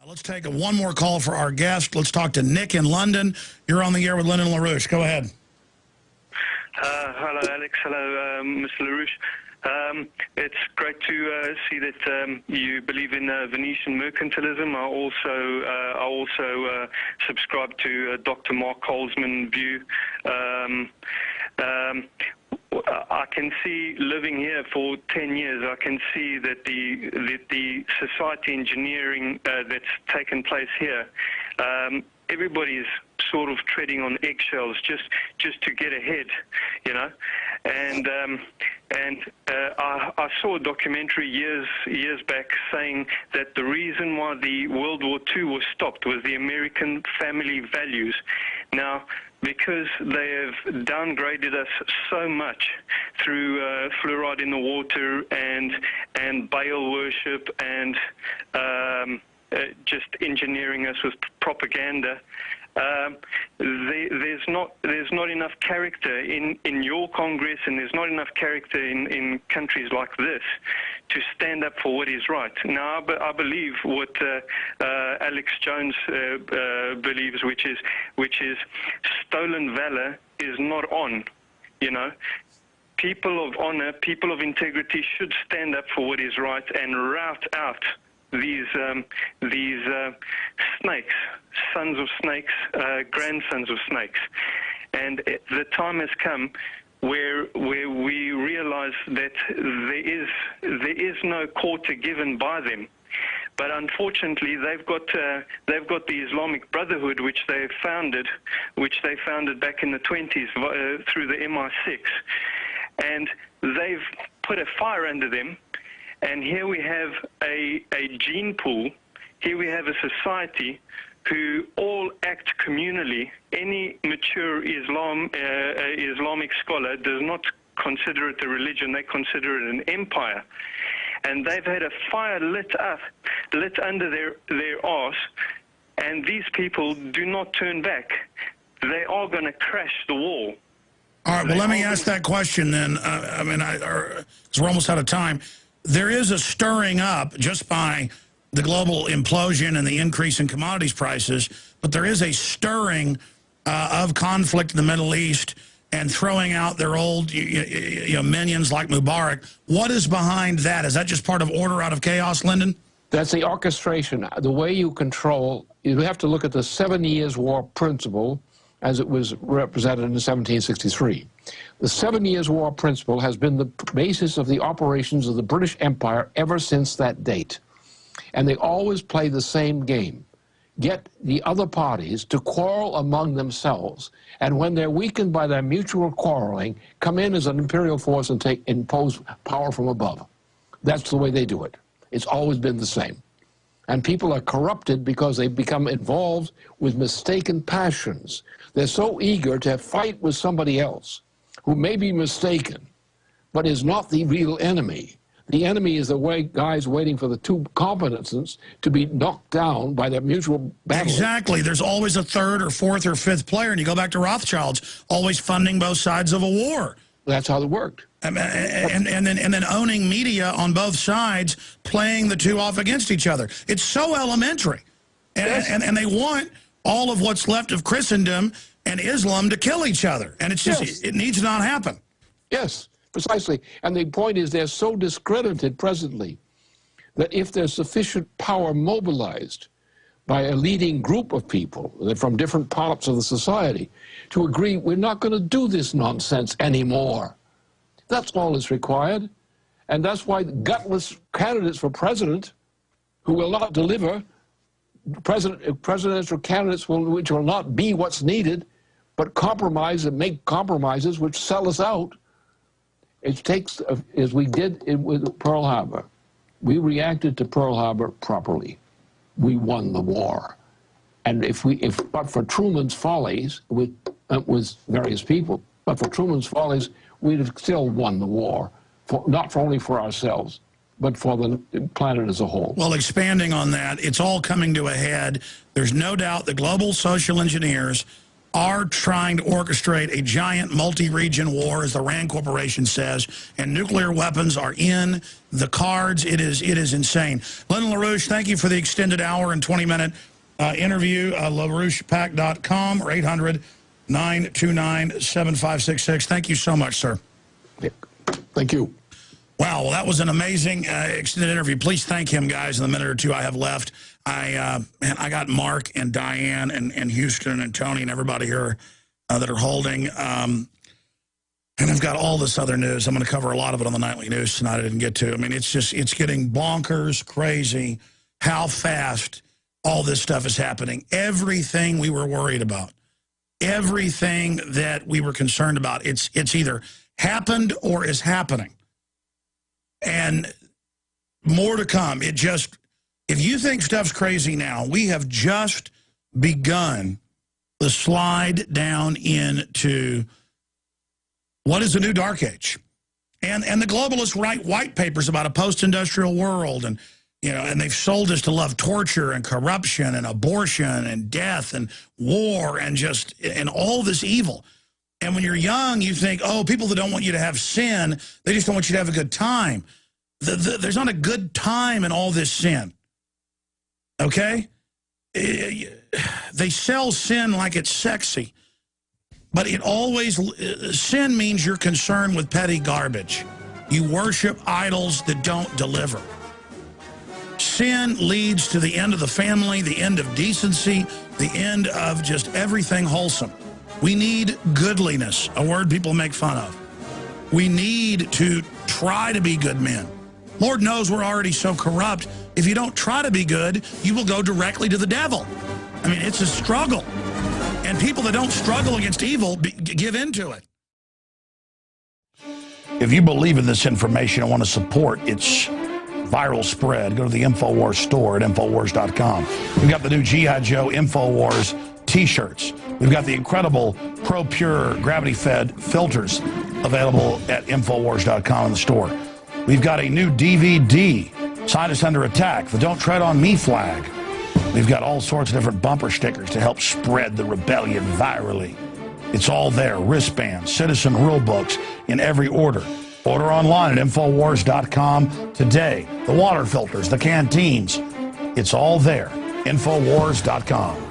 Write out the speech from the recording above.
Let's take one more call for our guest. Let's talk to Nick in London. You're on the air with Lyndon and LaRouche. Go ahead. Hello, Alex. Hello, Mr. LaRouche. It's great to see that you believe in Venetian mercantilism. I also subscribe to Dr. Mark Holzman's view. I can see, living here for 10 years, I can see that the society engineering that's taken place here, everybody's sort of treading on eggshells just to get ahead, you know. And I saw a documentary years back saying that the reason why the World War II was stopped was the American family values. Now, because they have downgraded us so much through fluoride in the water and Baal worship and just engineering us with propaganda, there's not enough character in your Congress, and there's not enough character in countries like this to stand up for what is right. Now, I believe what Alex Jones believes, which is stolen valor is not on. You know, people of honor, people of integrity should stand up for what is right and rout out these snakes, sons of snakes, grandsons of snakes. And the time has come where we realize that there is no quarter given by them. But unfortunately, they've got the Islamic Brotherhood, which they founded back in the 20s through the MI6, and they've put a fire under them. And here we have a gene pool. Here we have a society who all act communally. Any mature Islamic scholar does not consider it a religion. They consider it an empire. And they've had a fire lit under their arse, and these people do not turn back. They are going to crash the wall. All right, well, let me ask that question then. Because we're almost out of time. There is a stirring up just by the global implosion and the increase in commodities prices, but there is a stirring of conflict in the Middle East and throwing out their old minions like Mubarak. What is behind that? Is that just part of order out of chaos, Lyndon? That's the orchestration. The way you control, you have to look at the 7 Years' War principle as it was represented in 1763. The 7 Years' War principle has been the basis of the operations of the British Empire ever since that date. And they always play the same game. Get the other parties to quarrel among themselves, and when they're weakened by their mutual quarreling, come in as an imperial force and impose power from above. That's the way they do it. It's always been the same. And people are corrupted because they become involved with mistaken passions. They're so eager to fight with somebody else who may be mistaken, but is not the real enemy. The enemy is the guys waiting for the two competences to be knocked down by their mutual battle. Exactly. There's always a third or fourth or fifth player, and you go back to Rothschilds, always funding both sides of a war. That's how it worked. And then owning media on both sides, playing the two off against each other. It's so elementary. And they want all of what's left of Christendom and Islam to kill each other. And it's just, it needs to not happen. Yes. Precisely. And the point is they're so discredited presently that if there's sufficient power mobilized by a leading group of people from different parts of the society to agree we're not going to do this nonsense anymore. That's all that's required. And that's why gutless candidates for president who will not deliver, presidential candidates which will not be what's needed, but compromise and make compromises which sell us out. It takes, as we did with Pearl Harbor, we reacted to Pearl Harbor properly. We won the war. And but for Truman's follies, with various people, but for Truman's follies, we'd have still won the war, not only for ourselves, but for the planet as a whole. Well, expanding on that, it's all coming to a head. There's no doubt the global social engineers are trying to orchestrate a giant multi-region war, as the Rand Corporation says, and nuclear weapons are in the cards. It is insane. Lyndon LaRouche, thank you for the extended hour and 20-minute interview. LaRouchePack.com or 800-929-7566. Thank you so much, sir. Thank you. Wow, well, that was an amazing extended interview. Please thank him, guys, in the minute or two I have left. Man, I got Mark and Diane and Houston and Tony and everybody here that are holding. And I've got all this other news. I'm going to cover a lot of it on the nightly news tonight I didn't get to. I mean, it's getting bonkers, crazy, how fast all this stuff is happening. Everything we were worried about, everything that we were concerned about, it's either happened or is happening. And more to come. If you think stuff's crazy now, we have just begun the slide down into what is the new dark age. And the globalists write white papers about a post-industrial world, and and they've sold us to love torture and corruption and abortion and death and war and all this evil. And when you're young, you think, oh, people that don't want you to have sin, they just don't want you to have a good time. There's not a good time in all this sin. Okay? They sell sin like it's sexy. But sin means you're concerned with petty garbage. You worship idols that don't deliver. Sin leads to the end of the family, the end of decency, the end of just everything wholesome. We need goodliness, a word people make fun of. We need to try to be good men. Lord knows we're already so corrupt. If you don't try to be good, you will go directly to the devil. I mean, it's a struggle. And people that don't struggle against evil give into it. If you believe in this information and want to support its viral spread, go to the InfoWars store at infowars.com. We've got the new G.I. Joe InfoWars t-shirts. We've got the incredible Pro Pure gravity-fed filters available at infowars.com in the store. We've got a new DVD, Scientists Under Attack, the Don't Tread on Me flag. We've got all sorts of different bumper stickers to help spread the rebellion virally. It's all there. Wristbands, citizen rule books in every order. Order online at infowars.com today. The water filters, the canteens, it's all there. Infowars.com.